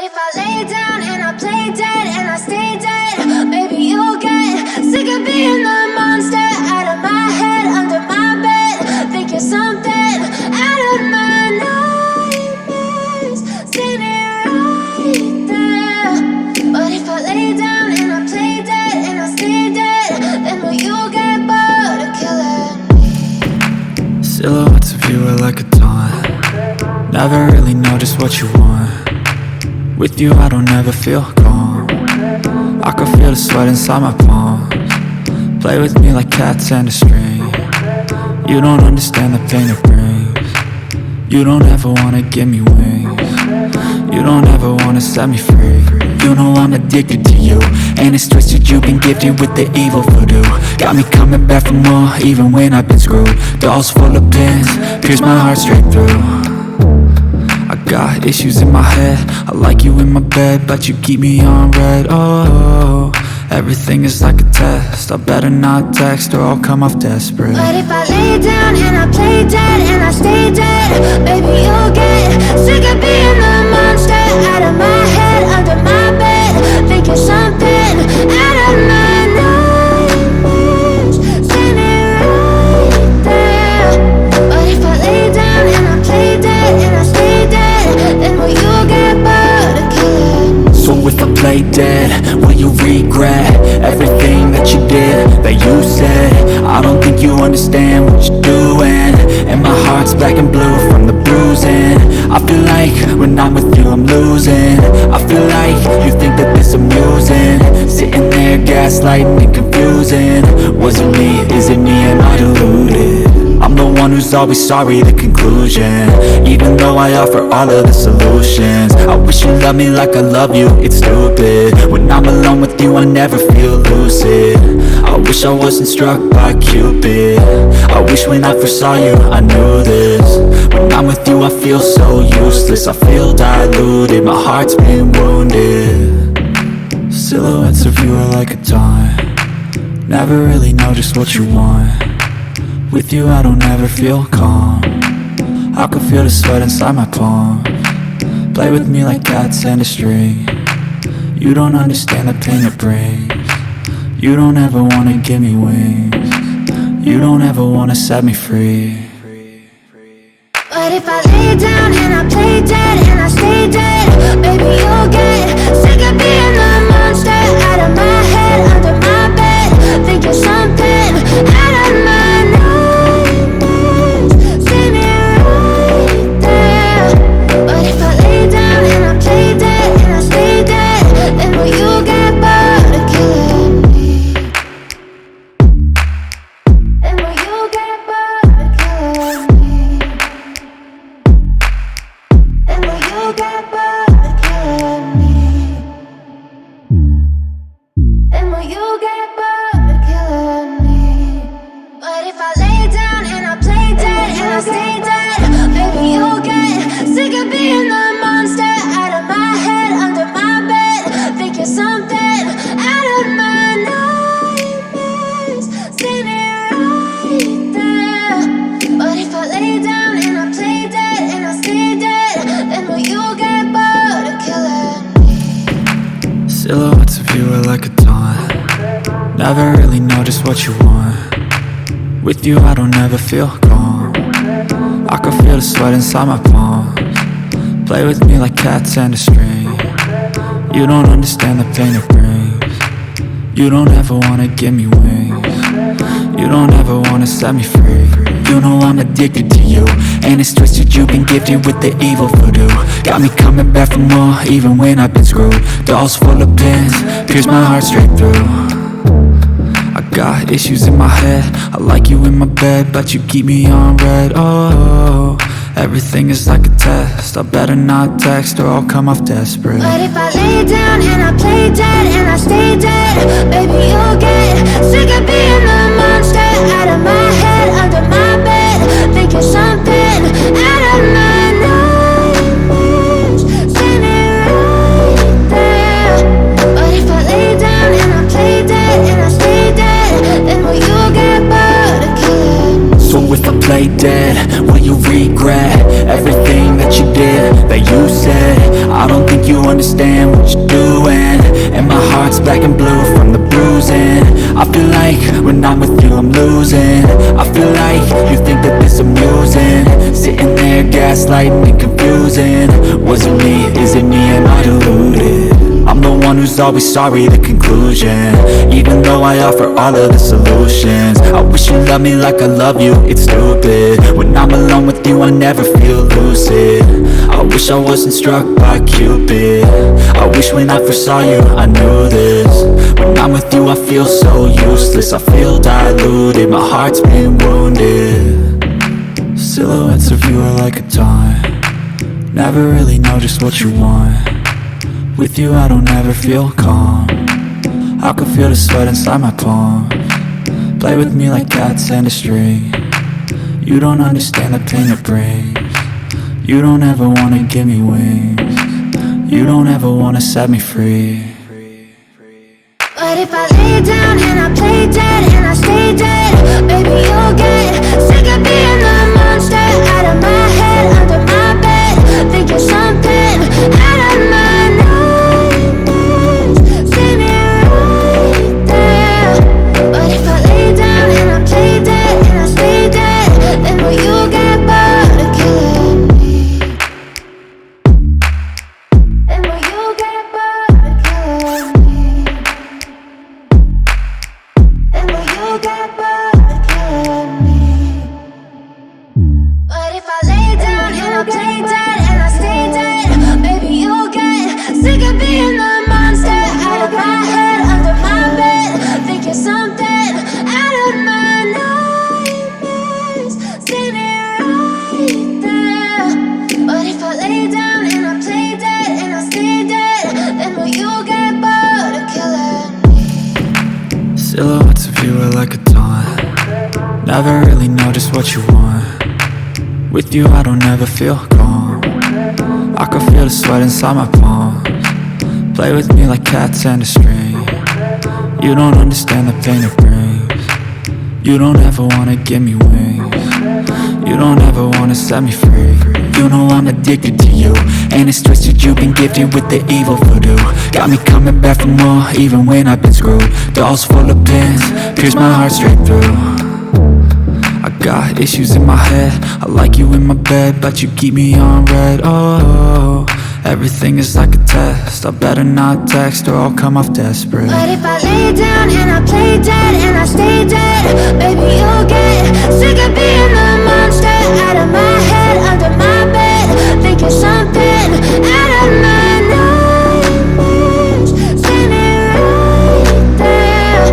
if I lay down and I play dead and I stay dead, maybe you'll get sick of being the monster out of my head, under my bed. Think you're something out of my nightmares, standing right there. But if I lay down and I play dead and I stay dead, then will you get bored of killing me? Silhouettes of you are like a taunt. Never really know just what you want. With you I don't ever feel calm. I can feel the sweat inside my palms. Play with me like cats and a string. You don't understand the pain it brings. You don't ever wanna give me wings. You don't ever wanna set me free. You know I'm addicted to you, and it's twisted, you've been gifted with the evil voodoo. Got me coming back for more, even when I've been screwed. Dolls full of pins, pierce my heart straight through. I got issues in my head, I like you in my bed, but you keep me on red. Oh, everything is like a test, I better not text or I'll come off desperate. But if I lay down and I play dead and I stay dead, baby you'll get sick of being the monster out of my head, under my bed. Think you're something out of my nightmares, standing right there. But if I lay down and I play dead and I stay dead, then will you get bored of killing me? So if I play dead, will you regret everything that you did, that you said? I don't think you understand what you're doing, and my heart's black and blue from the bruising. I feel like when I'm with you I'm losing. I feel like you think that this amusing, sitting there gaslighting and confusing. Was it me? Is it me? Am I deluded? I'm the one who's always sorry, the conclusion, even though I offer all of the solutions. I wish you loved me like I love you, it's stupid. When I'm alone with you I never feel lucid. I wish I wasn't struck by Cupid. I wish when I first saw you I knew this. When I'm with you I feel so useless, I feel diluted, my heart's been wounded. Silhouettes of you are like a taunt. Never really know just what you want. With you I don't ever feel calm. I can feel the sweat inside my palms. Play with me like cats and a string. You don't understand the pain it brings. You don't ever wanna give me wings. You don't ever wanna set me free. But if I lay down and I play dead and I stay dead, baby you'll get sick of being the monster out of my head, under my bed. Think you're something out of my nightmares, standing right there. But if I lay down and I play dead and I stay dead, then will you get bored of killing me? Then will you get bored of killing me? Then will you get bored of killing me? Then will you get bored of killing me? But if I lay down and I play dead and I stay dead, baby you'll get sick of being the monster out of my head, under my bed. Think you're something out of my nightmares, standing right there. But if I lay down and I play dead and I stay dead, then will you get bored of killing me? Silhouettes of you are like a taunt. Never really know just what you want. With you I don't ever feel calm. I can feel the sweat inside my palms. Play with me like cats and a string. You don't understand the pain it brings. You don't ever wanna give me wings. You don't ever wanna set me free. You know I'm addicted to you, and it's twisted, you've been gifted with the evil voodoo. Got me coming back for more, even when I've been screwed. Dolls full of pins, pierce my heart straight through. I got issues in my head, I like you in my bed, but you keep me on red. Oh, everything is like a test, I better not text or I'll come off desperate. But if I lay down and I play dead and I stay dead, baby you'll get sick of being the monster out of my head, under my bed. Think you're something out of my nightmares, standing right there. But if I lay down and I play dead and I stay dead, then will you get bored of killing me? So if I play dead, will you regret everything that you did, that you said? I don't think you understand what you're doing. And my heart's black and blue from the bruising. I feel like when I'm with you I'm losing. I feel like you think that this amusing. Sitting there gaslighting and confusing. Was it me? Is it me? Am I deluded? I'm the one who's always sorry, the conclusion. Even though I offer all of the solutions. I wish you loved me like I love you, it's stupid. When I'm alone with you I never feel lucid. I wish I wasn't struck by Cupid. I wish when I first saw you I knew this. When I'm with you I feel so useless. I feel diluted, my heart's been wounded. Silhouettes of you are like a taunt. Never really know just what you want. With you I don't ever feel calm. I can feel the sweat inside my palms. Play with me like cats and a string. You don't understand the pain it brings. You don't ever wanna give me wings. You don't ever wanna set me free. But if I lay down and I play dead and I stay dead, baby you'll get sick of being the monster out of my head, under my bed, thinking something out of my nightmares. See me right there. But if I lay down and I play dead and I stay dead, then will you get bored of killing me? Then will you get bored of killing me? Then will you get bored of killing me? But if I lay down and I play dead and I stay dead, baby you'll get sick of being the monster out of my head, under my bed, thinking something out of my nightmares. See me right there. But if I lay down and I play dead and I stay dead, then will you get bored of killing me? Silhouettes of you are like a taunt. Never really know just what you want. With you I don't ever feel calm. I can feel the sweat inside my palms. Play with me like cats and a string. You don't understand the pain it brings. You don't ever wanna give me wings. You don't ever wanna set me free. You know I'm addicted to you, and it's twisted, you've been gifted with the evil voodoo. Got me coming back for more, even when I've been screwed. Dolls full of pins, pierce my heart straight through. I got issues in my head, I like you in my bed, but you keep me on red. Oh, everything is like a test. I better not text or I'll come off desperate. But if I lay down and I play dead and I stay dead, baby you'll get sick of being the monster out of my head, under my bed, thinking something out of my nightmares. See me right there.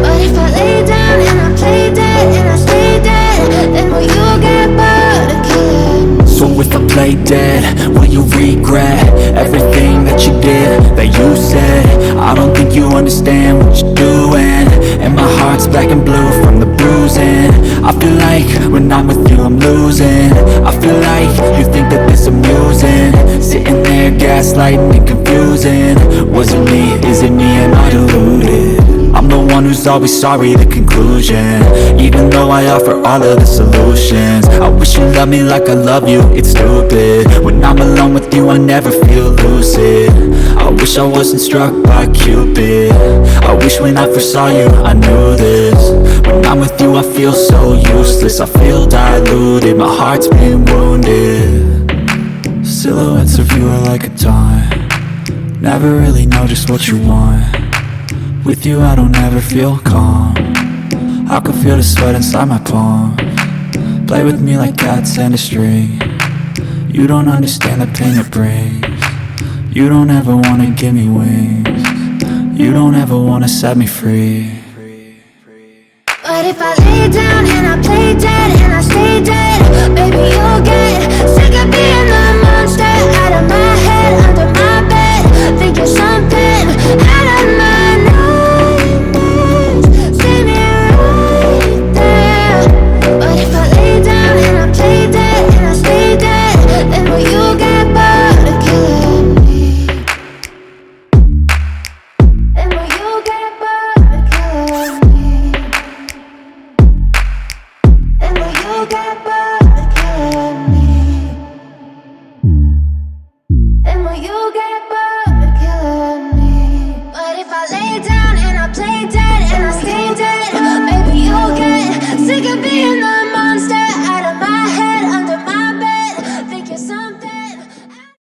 But if I lay down and I play dead and I stay dead, then will you get bored of killing me? So if I play dead, will you regret everything that you did, that you said? I don't think you understand what you're doing. And my heart's black and blue from the bruising. I feel like when I'm with you I'm losing. I feel like you think that this amusing. Sitting there gaslighting and confusing. Was it me? Is it me? Am I deluded? I'm the one who's always sorry, the conclusion. Even though I offer all of the solutions. I wish you loved me like I love you, it's stupid. When I'm alone with you I never feel lucid. I wish I wasn't struck by Cupid. I wish when I first saw you I knew this. When I'm with you I feel so useless. I feel diluted, my heart's been wounded. Silhouettes of you are like a taunt. Never really know just what you want. With you I don't ever feel calm. I can feel the sweat inside my palms. Play with me like cats and a string. You don't understand the pain it brings. You don't ever wanna give me wings. You don't ever wanna set me free. But if I lay down and I play dead and I stay dead, baby you'll get sick of being the